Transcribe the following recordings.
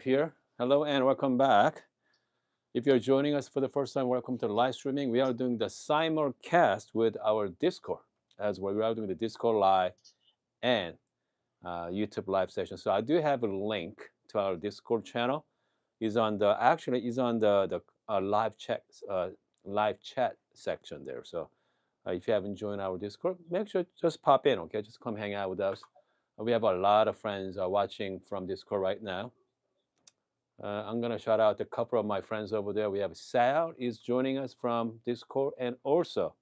here. Hello and welcome back. If you're joining us for the first time, welcome to the live streaming. We are doing the simulcast with our Discord, as well. We are doing the Discord live and YouTube live session. So I do have a link to our Discord channel. Is on the actually is on the live chat section there. So if you haven't joined our Discord, make sure just pop in. Okay, just come hang out with us. We have a lot of friends watching from Discord right now. I'm gonna shout out a couple of my friends over there. We have Sal is joining us from Discord, and also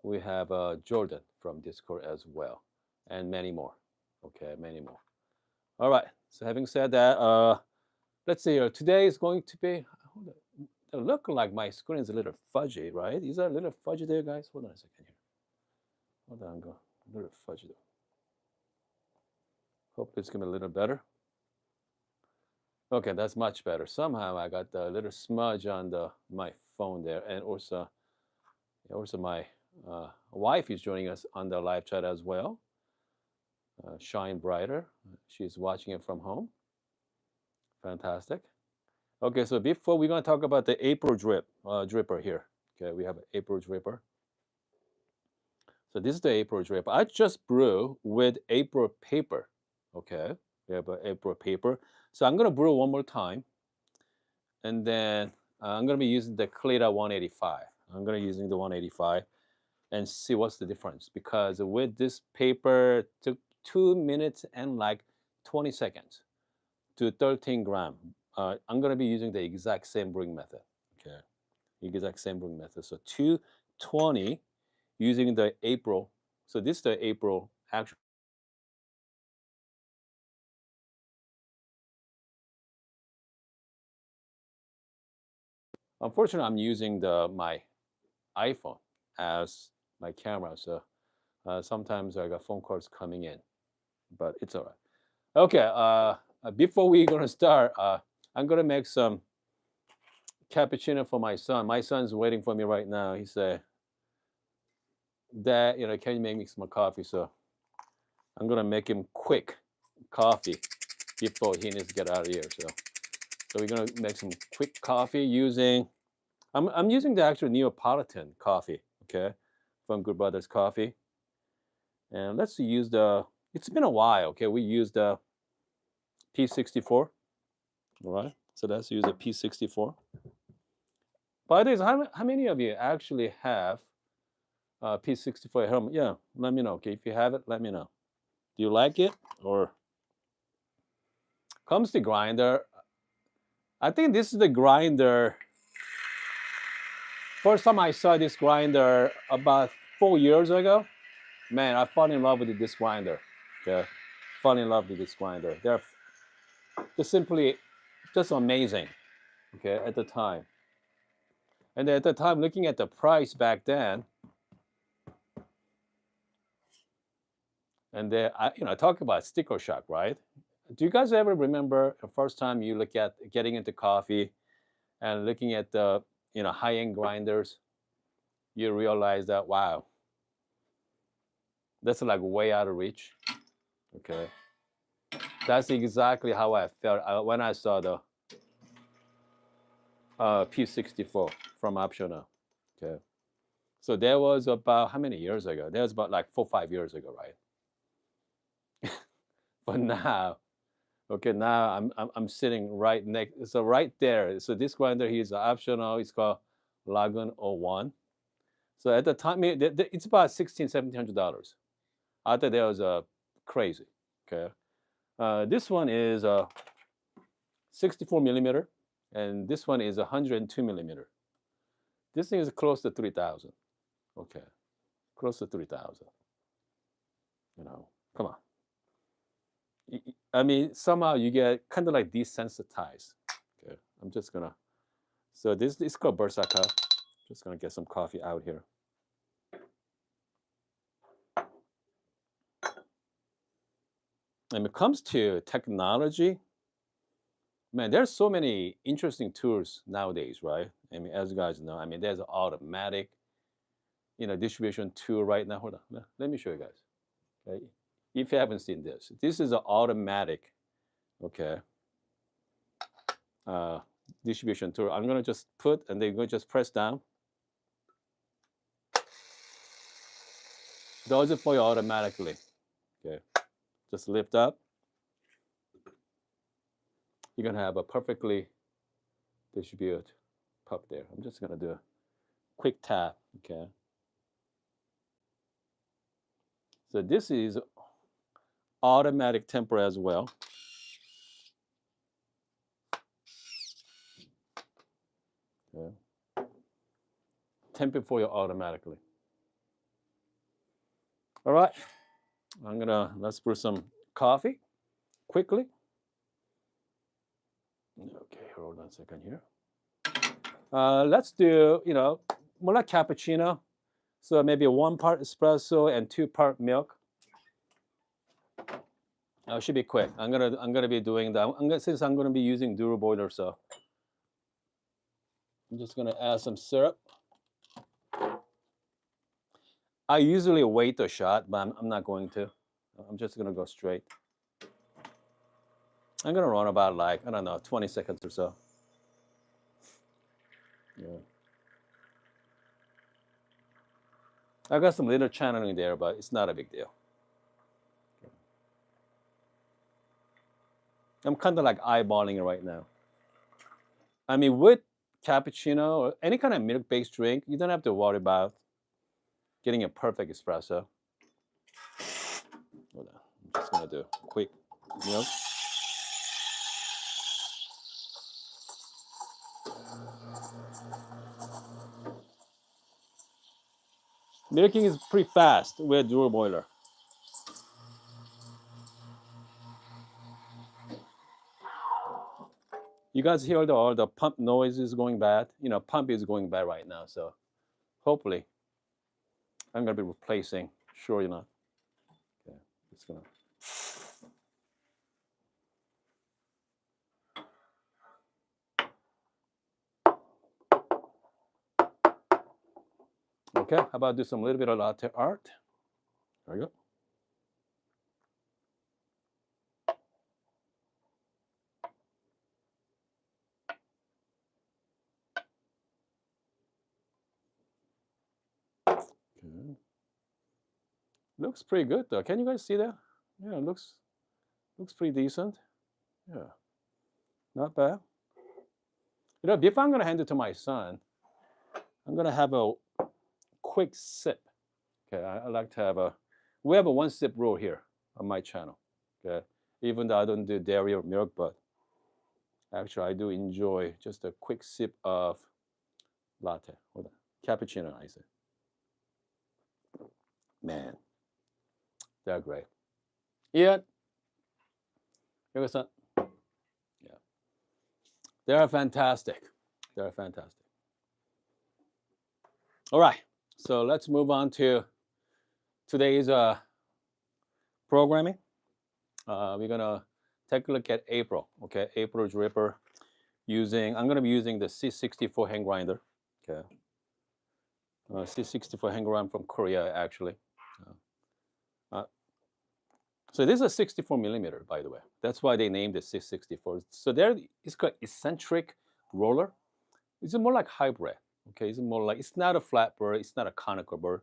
we have Jordan from Discord as well, and many more. Okay, many more. All right. So having said that, let's see. Today is going to be. Hold on. It look like my screen is a little fudgy, right? Is that a little fudgy there, guys? Hold on a second here. Hold on, go a little fudgy there. Hope it's gonna be a little better. Okay, that's much better. Somehow I got a little smudge on my phone there, and also my wife is joining us on the live chat as well. Shine brighter. She's watching it from home. Fantastic. Okay, so before we're gonna talk about the April dripper here. Okay, we have an April dripper. So this is the April dripper. I just brew with April paper. Okay, we have an April paper. So I'm gonna brew one more time, and then I'm gonna be using the Cleta 185. I'm gonna using the 185 and see what's the difference, because with this paper it took 2 minutes and like 20 seconds to 13 gram. I'm gonna be using the exact same brewing method. Okay, exact same brewing method. So 220 using the April. So this is the April actual. Unfortunately, I'm using my iPhone as my camera, so sometimes I got phone calls coming in, but it's all right. Okay, before we're gonna start, I'm gonna make some cappuccino for my son. My son's waiting for me right now. He said, "Dad, can you make me some coffee?" So I'm gonna make him quick coffee before he needs to get out of here. So we're gonna make some quick coffee using. I'm using the actual Neapolitan coffee, okay, from Good Brothers Coffee. And let's use the. It's been a while, okay. We used the P64. All right. So let's use a P64. By the way, how many of you actually have P64 at home? Yeah, let me know. Okay, if you have it, let me know. Do you like it, or comes the grinder? I think this is the grinder. First time I saw this grinder about 4 years ago. Man, I fell in love with this grinder. Okay, fall in love with this grinder. They're simply just amazing. Okay, at the time. And at the time, looking at the price back then, and then I talk about sticker shock, right? Do you guys ever remember the first time you look at getting into coffee and looking at the high-end grinders? You realize that, wow, that's like way out of reach. Okay, that's exactly how I felt when I saw the P64 from Optional. Okay, so there was about how many years ago? That was about like 4 or 5 years ago, right? But now, okay, now I'm sitting right next. So right there. So this grinder here is optional. It's called Lagun 01. So at the time, it's about $1,600, $1,700. I thought that was crazy. Okay, this one is 64 millimeter, and this one is 102 millimeter. This thing is close to 3,000. Okay, close to 3,000. Come on. I mean, somehow you get kind of like desensitized. Okay, I'm just gonna. So this is called Bersaka. Just gonna get some coffee out here. And when it comes to technology, man, there's so many interesting tools nowadays, right? I mean, as you guys know, I mean, there's an automatic, distribution tool right now. Hold on, let me show you guys. Okay, if you haven't seen this, this is an automatic. Okay, distribution tool. I'm gonna just put, and then you're gonna just press down. Does it for you automatically. Okay, just lift up. You're gonna have a perfectly distributed pup there. I'm just gonna do a quick tap. Okay. So this is automatic temper as well. Okay. Temper for you automatically. All right. Let's brew some coffee quickly. Okay, hold on a second here. Let's do, more like cappuccino. So maybe 1 part espresso and 2 part milk. It should be quick. I'm gonna be doing that. Since I'm gonna be using dual boiler, so I'm just gonna add some syrup. I usually wait a shot, but I'm not going to. I'm just gonna go straight. I'm gonna run about like, I don't know, 20 seconds or so. Yeah. I got some little channeling there, but it's not a big deal. I'm kind of like eyeballing it right now. I mean, with cappuccino or any kind of milk-based drink, you don't have to worry about getting a perfect espresso. Hold on. I'm just gonna do a quick milk. Milking is pretty fast with dual boiler. You guys hear all the pump noises going bad? Pump is going bad right now, so hopefully I'm gonna be replacing. Sure enough. Okay, it's gonna. Okay, how about do some little bit of latte art? There we go. Okay. Looks pretty good though. Can you guys see that? Yeah, it looks pretty decent. Yeah, not bad. Before I'm gonna hand it to my son, I'm gonna have a quick sip. Okay, I like to have we have a 1 sip rule here on my channel. Okay, even though I don't do dairy or milk, but actually I do enjoy just a quick sip of latte. Hold on, cappuccino, I say. Man, they're great. Yeah, here son. Yeah, they are fantastic. They are fantastic. All right, so let's move on to today's programming. We're gonna take a look at April. Okay, April dripper. I'm gonna be using the C64 hand grinder. Okay, C64 hand grinder from Korea actually. So this is a 64 millimeter, by the way. That's why they named it C64. So it's called eccentric roller. It's more like hybrid. Okay, it's not a flat burr, it's not a conical burr.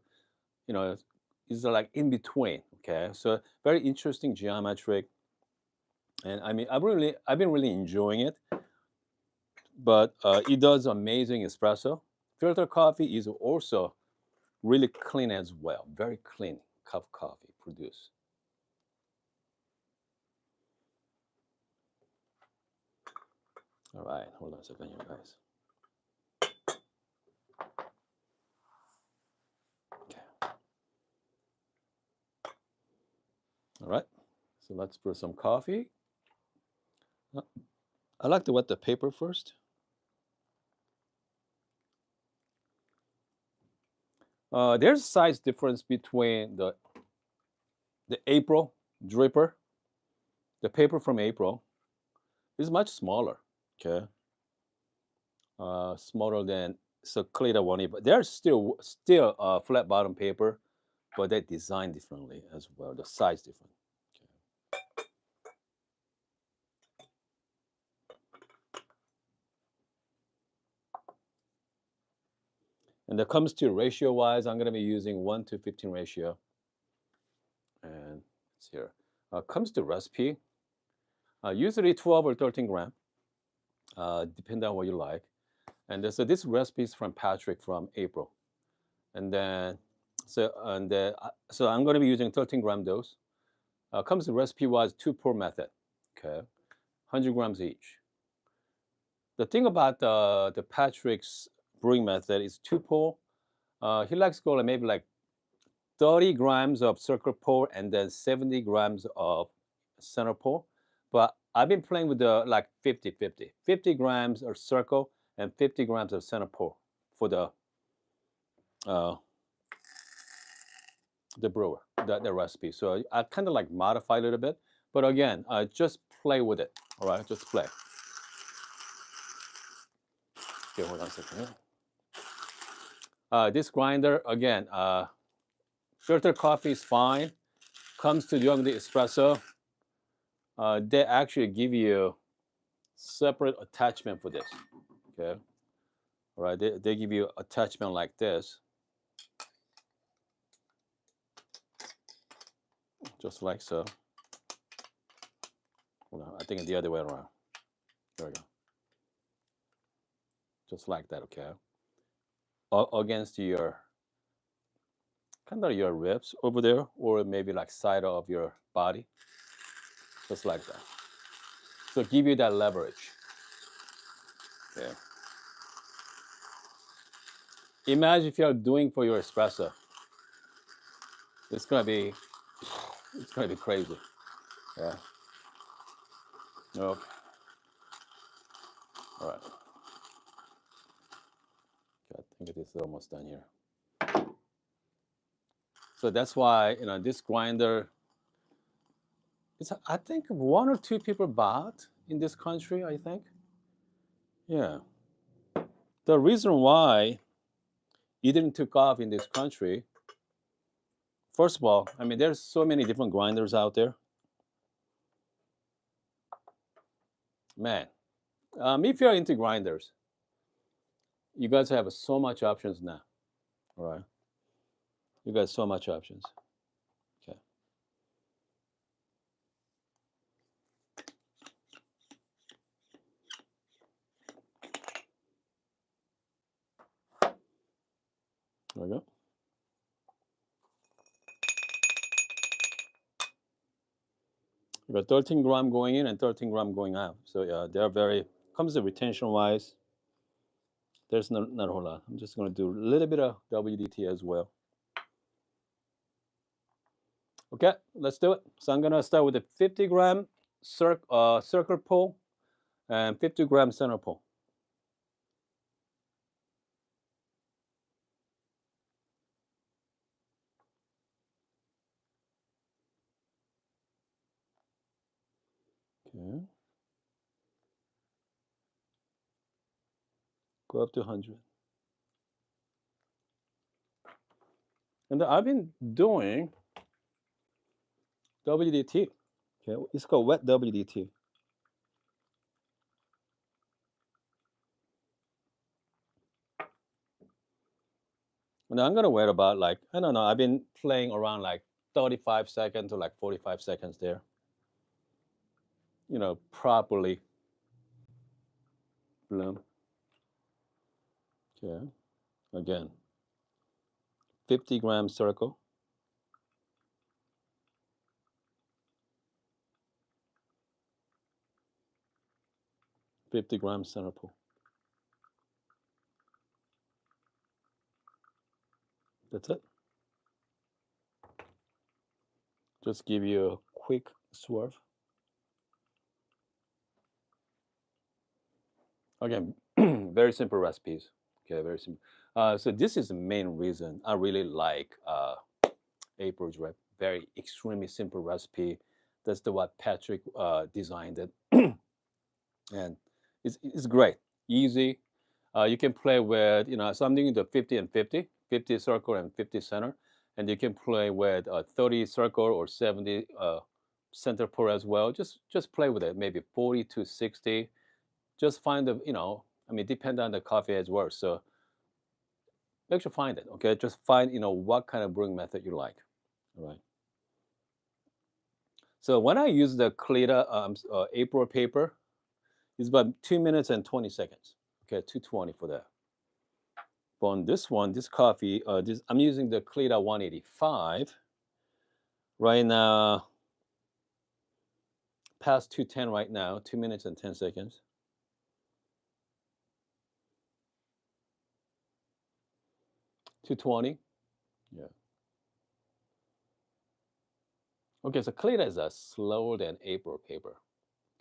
It's like in between. Okay, so very interesting geometric. And I mean, I've been really enjoying it. But it does amazing espresso. Filter coffee is also really clean as well. Very clean cup of coffee produced. All right, hold on a second, you guys. Okay. All right, so let's brew some coffee. I like to wet the paper first. There's a size difference between the April dripper. The paper from April is much smaller. Okay, smaller than Cleta one, but they're still flat bottom paper, but they're designed differently as well. The size different. Okay. And that comes to ratio wise, I'm going to be using 1 to 15 ratio. And it's here. Comes to recipe, usually 12 or 13 gram, depending on what you like. And so this recipe is from Patrick from April. And then, so I'm going to be using 13 gram dose. Comes to recipe wise 2-pour method. Okay, 100 grams each. The thing about the Patrick's brewing method is 2-pour. He likes to go like maybe like 30 grams of circle pour and then 70 grams of center pour. But I've been playing with the like 50-50. 50 grams of circle and 50 grams of center pour for the brewer, the recipe. So I kind of like modify a little bit. But again, just play with it. All right, just play. Okay, hold on a second here. This grinder, again, filter coffee is fine. Comes to doing the espresso, they actually give you separate attachment for this. Okay, all right, they give you attachment like this, just like so. Hold on, I think it's the other way around. There we go. Just like that, okay? Against your kind of your ribs over there, or maybe like side of your body, just like that. So give you that leverage. Okay. Imagine if you're doing for your espresso. It's gonna be crazy. Yeah. Okay. All right. Okay, I think it is almost done here. So that's why this grinder. It's I think 1 or 2 people bought in this country. I think. Yeah. The reason why it didn't took off in this country. First of all, I mean, there's so many different grinders out there. Man, if you're into grinders, you guys have so much options now. All right, you got so much options. Okay. There we go. You got 13 gram going in and 13 gram going out. So yeah, they're very comes to retention wise. There's not a whole lot. I'm just going to do a little bit of WDT as well. Okay, let's do it. So I'm going to start with a 50 gram circle pull and 50 gram center pull. Okay. Go up to 100. And I've been doing WDT. Okay, it's called wet WDT. And I'm gonna wait about like, I don't know, I've been playing around like 35 seconds to like 45 seconds there. Properly bloom. Okay, again, 50 gram circle. 50 gram center pull. That's it. Just give you a quick swerve. Again, very simple recipes. Okay, very simple. So this is the main reason I really like April's rep. Very extremely simple recipe. That's the what Patrick designed it, and it's great, easy. You can play with so I'm doing the 50 and 50, 50 circle and 50 center, and you can play with 30 circle or 70 center pour as well. Just play with it. Maybe 40 to 60. Just find the I mean, depend on the coffee as well. So actually find it. Okay, just find what kind of brewing method you like. All right. So when I use the Cleta April paper, it's about 2 minutes and 20 seconds. Okay, 220 for that. But on this one, this coffee, I'm using the Cleta 185 right now. Past 210 right now, 2 minutes and 10 seconds. 220. Yeah. Okay, so Cleta is slower than April paper.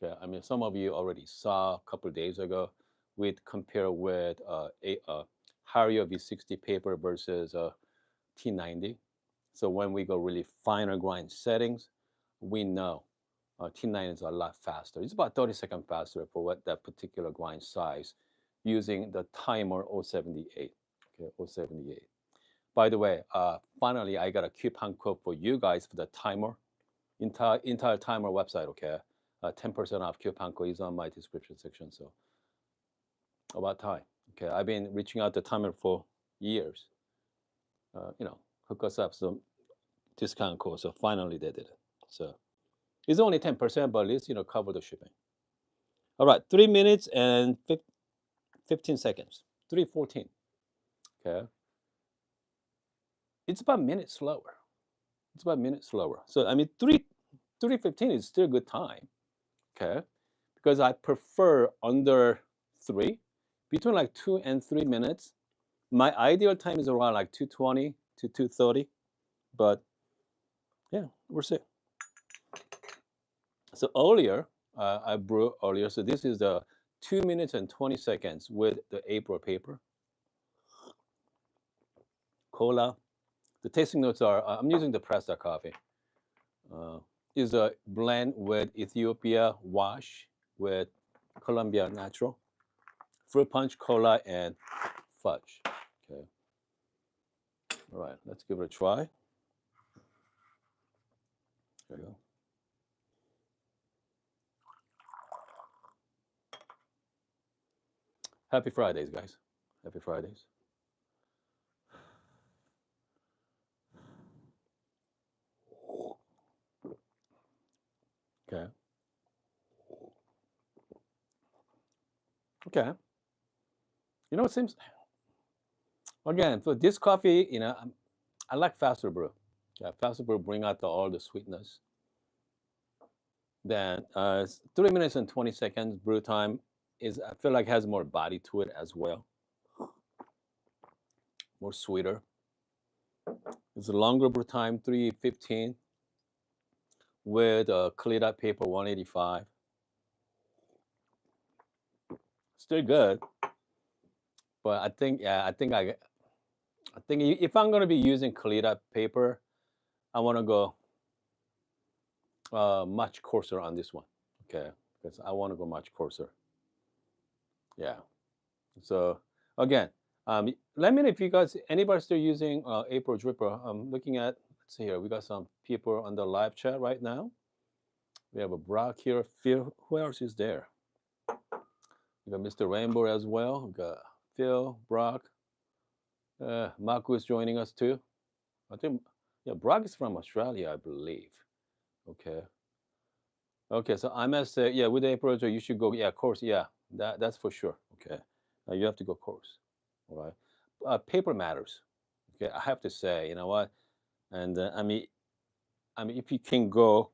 Okay, I mean, some of you already saw a couple of days ago. We'd compare with Hario V60 paper versus T90. So when we go really finer grind settings, we know T9 is a lot faster. It's about 30 seconds faster for what that particular grind size using the timer 078. Okay, 078. By the way, finally, I got a coupon code for you guys for the timer, entire timer website, okay? 10% off coupon code is on my description section, so about time. Okay, I've been reaching out to timer for years. Hook us up some discount code, so finally they did it. So it's only 10%, but at least, cover the shipping. All right, 3 minutes and 15 seconds, 3:14, okay? It's about a minute slower. It's about a minute slower. So, I mean, 3:15 is still a good time, okay? Because I prefer under 3, between like 2 and 3 minutes. My ideal time is around like 2:20 to 2:30, but yeah, we'll see. So earlier, I brewed earlier. So this is the 2 minutes and 20 seconds with the April paper. Cola. The tasting notes are, I'm using the Presta coffee. Is a blend with Ethiopia wash with Colombia natural, fruit punch, cola, and fudge. Okay. All right, let's give it a try. There you go. Happy Fridays, guys. Happy Fridays. Okay. Okay. It seems, again, for this coffee, I like faster brew. Yeah, faster brew bring out all the sweetness. Then 3 minutes and 20 seconds brew time I feel like has more body to it as well. More sweeter. It's a longer brew time, 3:15 with cleared up paper 185. Still good, but I think if I'm gonna be using cleared up paper, I want to go much coarser on this one. Okay, because I want to go much coarser. Yeah. So again, let me know if you guys anybody still using April Dripper. I'm looking at. Let's see here. We got some people on the live chat right now. We have a Brock here. Phil. Who else is there? We got Mr. Rainbow as well. We got Phil, Brock. Marco is joining us too. I think yeah, Brock is from Australia, I believe. Okay. Okay, so I must say, yeah, with April, you should go. Yeah, course. Yeah, that's for sure. Okay, you have to go course. All right. Paper matters. Okay, I have to say, you know what? And I mean, if you can go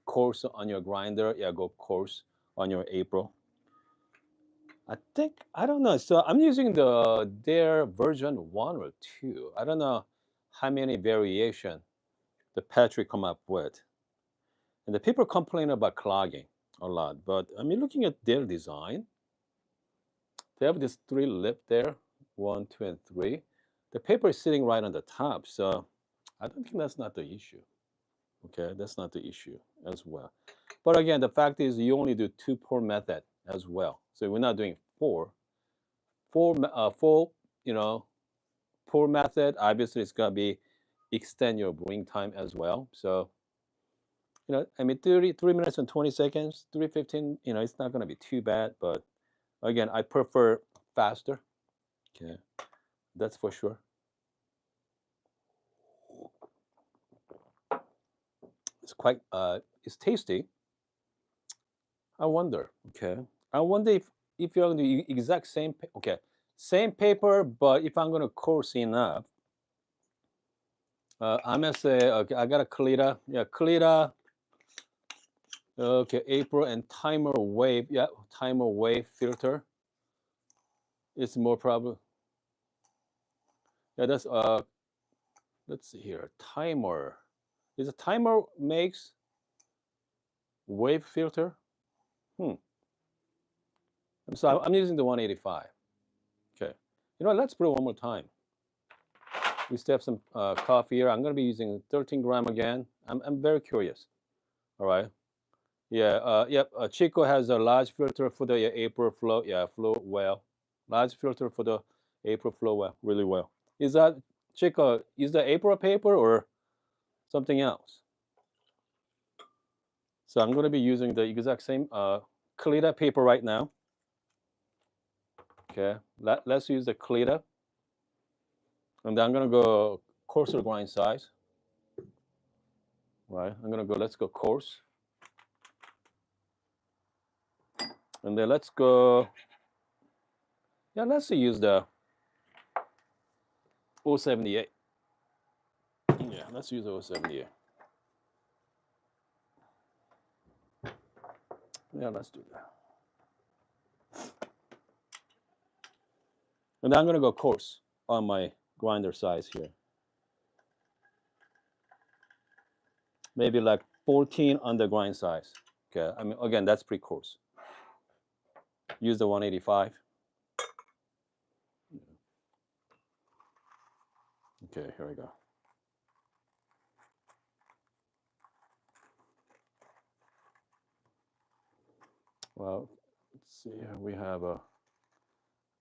coarse on your grinder, yeah, go coarse on your April. I think I don't know. So I'm using their version 1 or 2. I don't know how many variation the Patrick come up with. And the people complain about clogging a lot, but I mean, looking at their design, they have this 3 lip there, 1, 2, and 3. The paper is sitting right on the top, so I don't think that's not the issue. Okay, that's not the issue as well. But again, the fact is you only do 2 pour method as well. So we're not doing 4. 4, pour method, obviously it's gonna be extend your brewing time as well. So, I mean 33 minutes and 20 seconds, 3:15, it's not gonna be too bad, but again, I prefer faster. Okay. That's for sure. It's quite it's tasty. I wonder. Okay. I wonder if you're going to use exact same okay, same paper, but if I'm going to coarse enough, I'm gonna say okay, I got a Kalita. Yeah, Kalita. Okay, April and timer wave. Yeah, timer wave filter. It's more probably. Yeah, that's let's see here. Timer. Is a timer makes wave filter? Hmm. So I'm using the 185. Okay. You know what? Let's brew one more time. We still have some coffee here. I'm going to be using 13 gram again. I'm very curious. All right. Yeah. Yep. Chico has a large filter for the April flow. Yeah, flow well. Large filter for the April flow well, really well. Is that Chico? Is the April paper or something else? So I'm going to be using the exact same Kalita paper right now. Okay. Let's use the Kalita, and then I'm going to go coarser grind size. Right. I'm going to go. Let's go coarse. And then let's go, yeah, let's use the 078. Yeah, let's use 078. Yeah, let's do that. And I'm going to go coarse on my grinder size here. Maybe like 14 on the grind size. Okay, I mean, again, that's pretty coarse. Use the 185. Okay, here we go. Well, let's see here. We have a,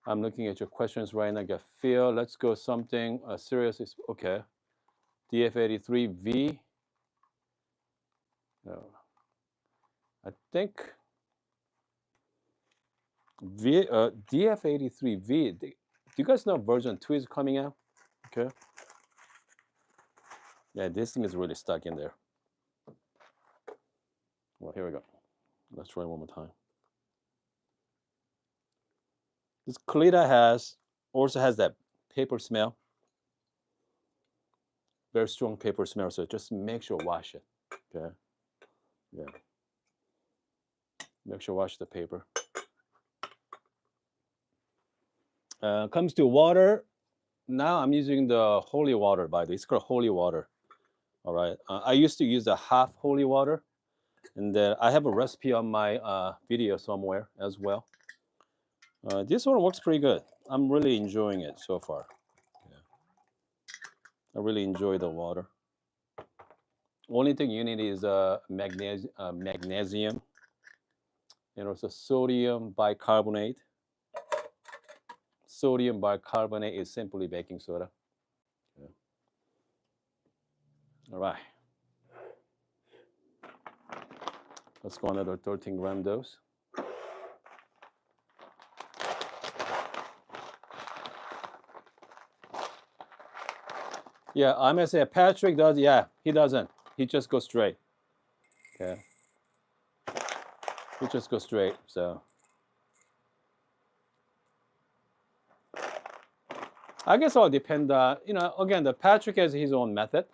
I'm looking at your questions right now. I get Phil. Let's go something serious. Okay. DF83V. I think DF83V. Do you guys know version 2 is coming out? Okay. Yeah, this thing is really stuck in there. Well, here we go. Let's try one more time. This Kalita also has that paper smell. Very strong paper smell, so just make sure wash it. Okay. Yeah. Make sure wash the paper. Comes to water. Now I'm using the holy water, by the way. It's called holy water. All right. I used to use the half holy water, and I have a recipe on my video somewhere as well. This one works pretty good. I'm really enjoying it so far. Yeah. I really enjoy the water. Only thing you need is magnesium and also sodium bicarbonate. Sodium bicarbonate is simply baking soda. Yeah. All right. Let's go another 13 gram dose. Yeah, I'm gonna say Patrick does. Yeah, he doesn't. He just goes straight. Okay. He just goes straight. So I guess it'll depend. Again, the Patrick has his own method.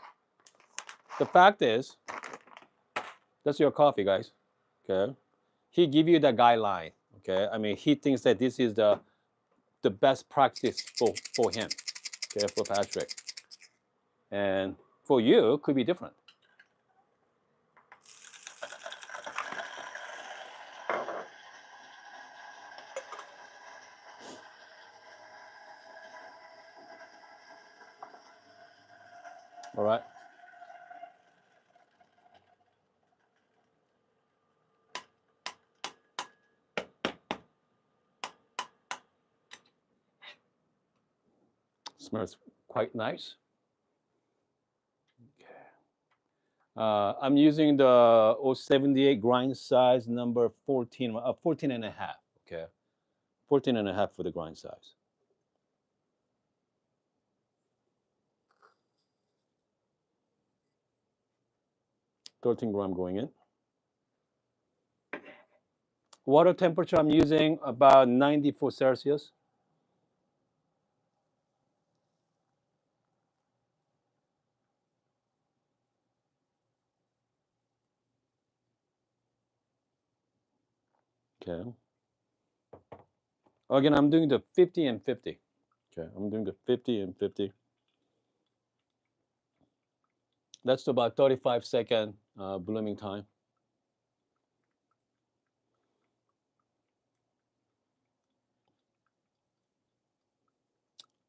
The fact is, that's your coffee, guys. Okay. He give you the guideline. Okay. I mean, he thinks that this is the best practice for him. Okay, for Patrick. And for you, it could be different. All right. Smells quite nice. Okay. I'm using the 078 grind size number 14, 14 and a half. Okay. 14 and a half for the grind size. 13 gram going in. Water temperature I'm using about 94 Celsius. Okay. Again, I'm doing the 50 and 50. Okay, I'm doing the 50 and 50. That's about 35-second blooming time.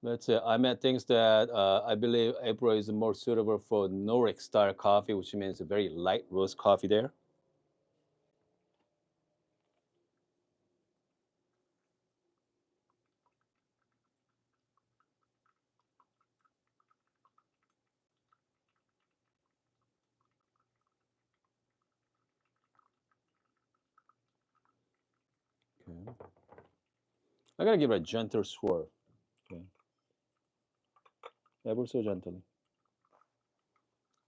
Let's say I'm at things that I believe April is more suitable for Nordic style coffee, which means a very light roast coffee there. Okay. I gotta give it a gentle swirl. Okay. Ever so gently.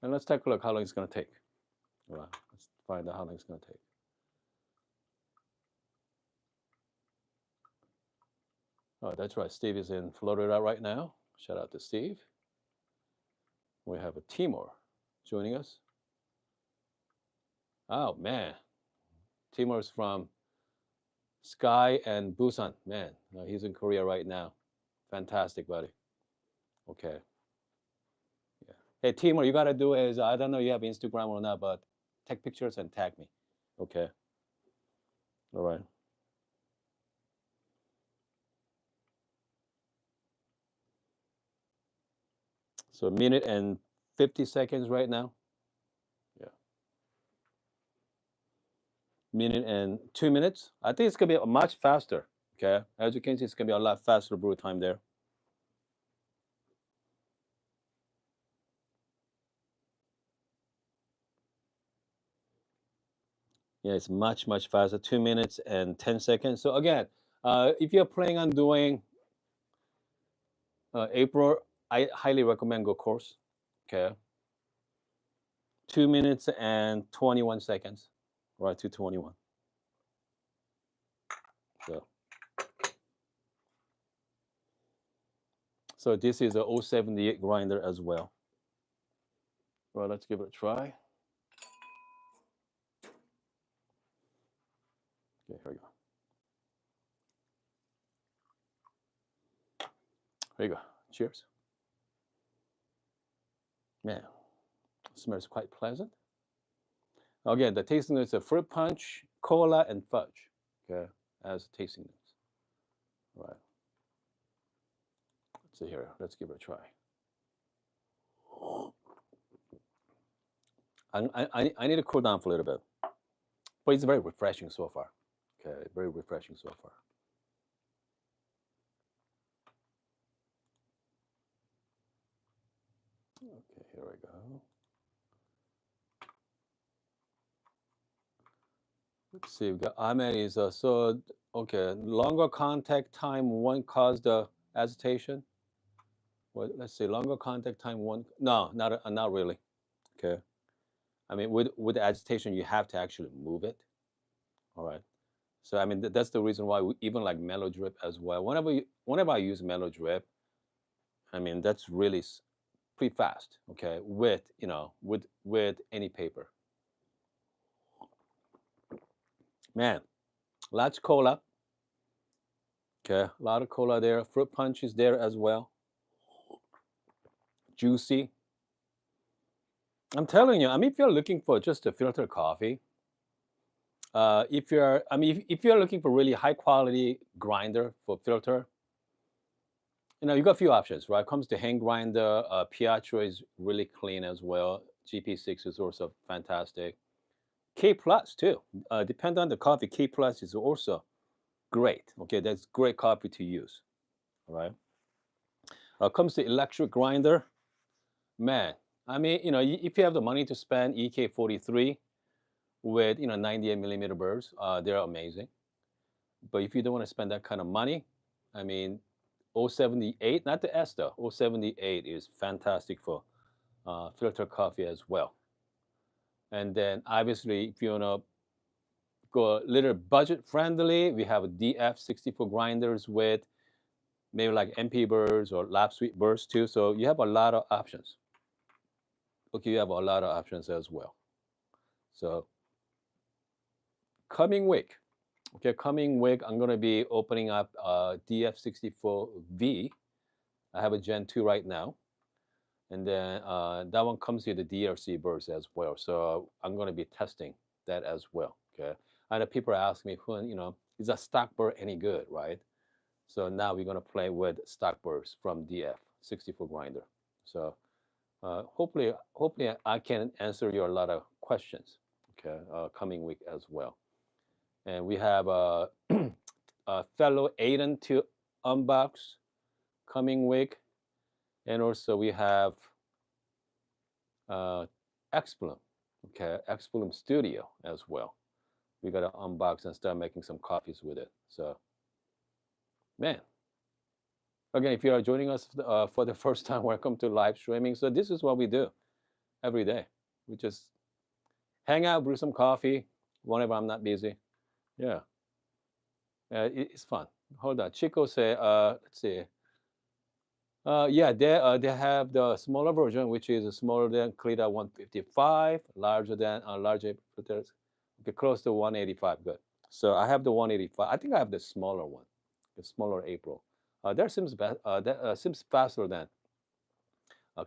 And let's take a look how long it's gonna take. All right. Let's find out how long it's gonna take. Oh, that's right. Steve is in Florida right now. Shout out to Steve. We have a Timur joining us. Oh man, Timur's from Sky and Busan. Man, he's in Korea right now. Fantastic, buddy. Okay. Yeah. Hey, Timur, you gotta do is I don't know you have Instagram or not, but take pictures and tag me. Okay. All right. So a minute and 50 seconds right now. Yeah. Minute and 2 minutes. I think it's gonna be much faster. Okay. As you can see, it's gonna be a lot faster brew time there. Yeah, it's much faster. 2 minutes and 10 seconds. So again, if you're planning on doing April, I highly recommend go course. Okay. 2 minutes and 21 seconds. Right, 2:21. So, so this is a 078 grinder as well. Well, let's give it a try. Okay, here we go. Here you go. Cheers. Man, smells quite pleasant. Again, the tasting notes are fruit punch, cola, and fudge. Okay, as tasting notes. All right. Let's see here. Let's give it a try. I need to cool down for a little bit, but it's very refreshing so far. Okay, very refreshing so far. Okay, here we go. Let's see. We got Ahmed is so okay. Longer contact time won't cause the agitation. Well, let's see. Longer contact time won't. No, not really. Okay. I mean, with agitation, you have to actually move it. All right. So I mean, that's the reason why we even like mellow drip as well. Whenever I use mellow drip, I mean that's really pretty fast. Okay, with with any paper. Man, lots cola. Okay, a lot of cola there. Fruit punch is there as well. Juicy. I'm telling you. I mean, if you're looking for just a filter coffee, if you're, I mean, if you're looking for really high quality grinder for filter, you got a few options, right? Comes to hand grinder. Pietro is really clean as well. GP6 is also fantastic. K plus too. Depend on the coffee. K plus is also great. Okay, that's great coffee to use. All right. Comes to electric grinder. Man, I mean, if you have the money to spend, EK43 with 98 millimeter burrs, they're amazing. But if you don't want to spend that kind of money, I mean, 078, not the S though. 078 is fantastic for filter coffee as well. And then obviously, if you wanna go a little budget friendly, we have DF64 grinders with maybe like MP burrs or lap sweep burrs too. So you have a lot of options. Okay, you have a lot of options as well. So coming week, okay, coming week, I'm gonna be opening up DF64V. I have a Gen 2 right now. And then that one comes with the DRC burst as well. So I'm going to be testing that as well. Okay. I know people ask me, is a stock burr any good, right? So now we're going to play with stock burrs from DF64 grinder. So hopefully I can answer your a lot of questions. Okay, coming week as well. And we have a fellow Aiden to unbox coming week, and also we have uh, Xplum, okay, Xplum Studio as well. We got to unbox and start making some copies with it. So, man, again, if you are joining us for the first time, welcome to live streaming. So this is what we do every day. We just hang out, brew some coffee whenever I'm not busy. Yeah, it's fun. Hold on, Chico say, let's see. Yeah, they have the smaller version, which is smaller than Clita 155, larger than larger filters, okay, close to 185. Good. So I have the 185. I think I have the smaller one, the smaller April. That seems faster than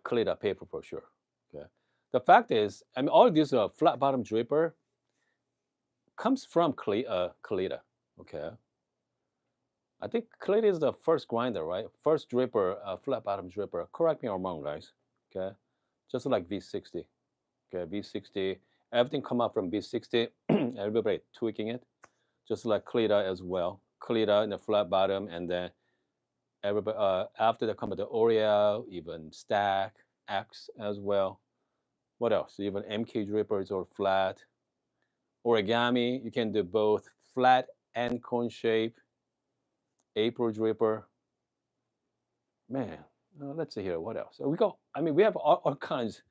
Clita paper for sure. Okay. The fact is, I mean, all these flat bottom dripper comes from Clita. Okay. I think Clita is the first grinder, right? First dripper, flat bottom dripper. Correct me if I'm wrong, guys. Okay, just like V60. Okay, V60. Everything come up from V60. Everybody tweaking it, just like Clita as well. Clita in the flat bottom, and then everybody after that come the Oreo, even Stack X as well. What else? Even MK drippers or flat. Origami, you can do both flat and cone shape. April dripper. Man, let's see here. What else? We go. I mean, we have all kinds.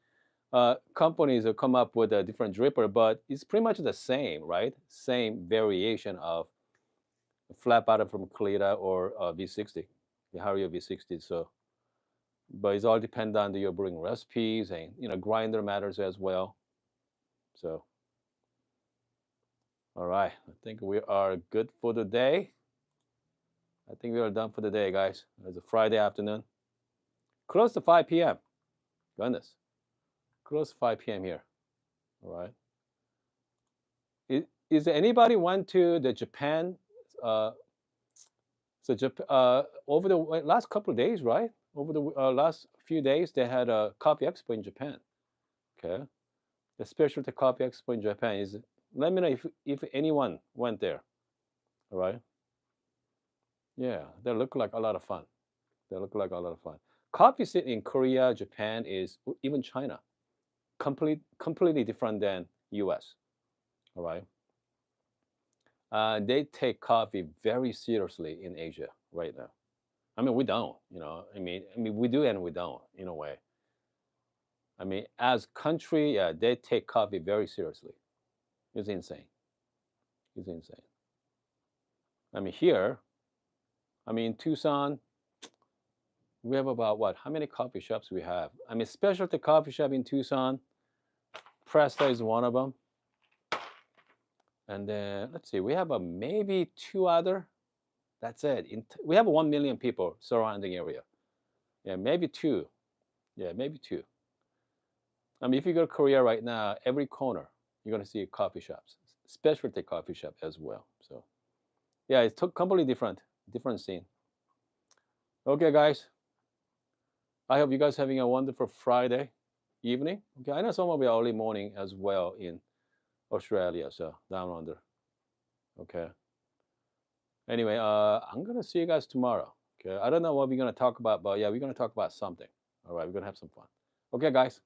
Companies that come up with a different dripper, but it's pretty much the same, right? Same variation of flat bottom from Kalita or V60, the Hario V60. So, but it's all depend on your brewing recipes, and grinder matters as well. So, all right, I think we are good for the day. I think we are done for the day, guys. It's a Friday afternoon, close to 5 p.m. Goodness, close to 5 p.m. here. All right. Is there anybody went to the Japan? So over the last couple of days, right? Over the last few days, they had a coffee expo in Japan. Okay, the specialty coffee expo in Japan is. Let me know if anyone went there. All right. Yeah, they look like a lot of fun. They look like a lot of fun. Coffee scene in Korea, Japan is even China, completely different than U.S. All right. They take coffee very seriously in Asia right now. I mean, we don't, I mean, we do and we don't in a way. I mean, as country, yeah, they take coffee very seriously. It's insane. It's insane. I mean, here, I mean, in Tucson, we have about what? How many coffee shops we have? I mean, specialty coffee shop in Tucson, Presta is one of them. And then let's see, we have maybe two other. That's it. We have 1 million people surrounding area. Yeah, maybe two. Yeah, maybe two. I mean, if you go to Korea right now, every corner you're gonna see coffee shops, specialty coffee shop as well. So, yeah, it's completely different scene. Okay, guys. I hope you guys having a wonderful Friday evening. Okay, I know some of you are early morning as well in Australia, so down under. Okay. Anyway, I'm gonna see you guys tomorrow. Okay, I don't know what we're gonna talk about, but yeah, we're gonna talk about something. All right, we're gonna have some fun. Okay, guys.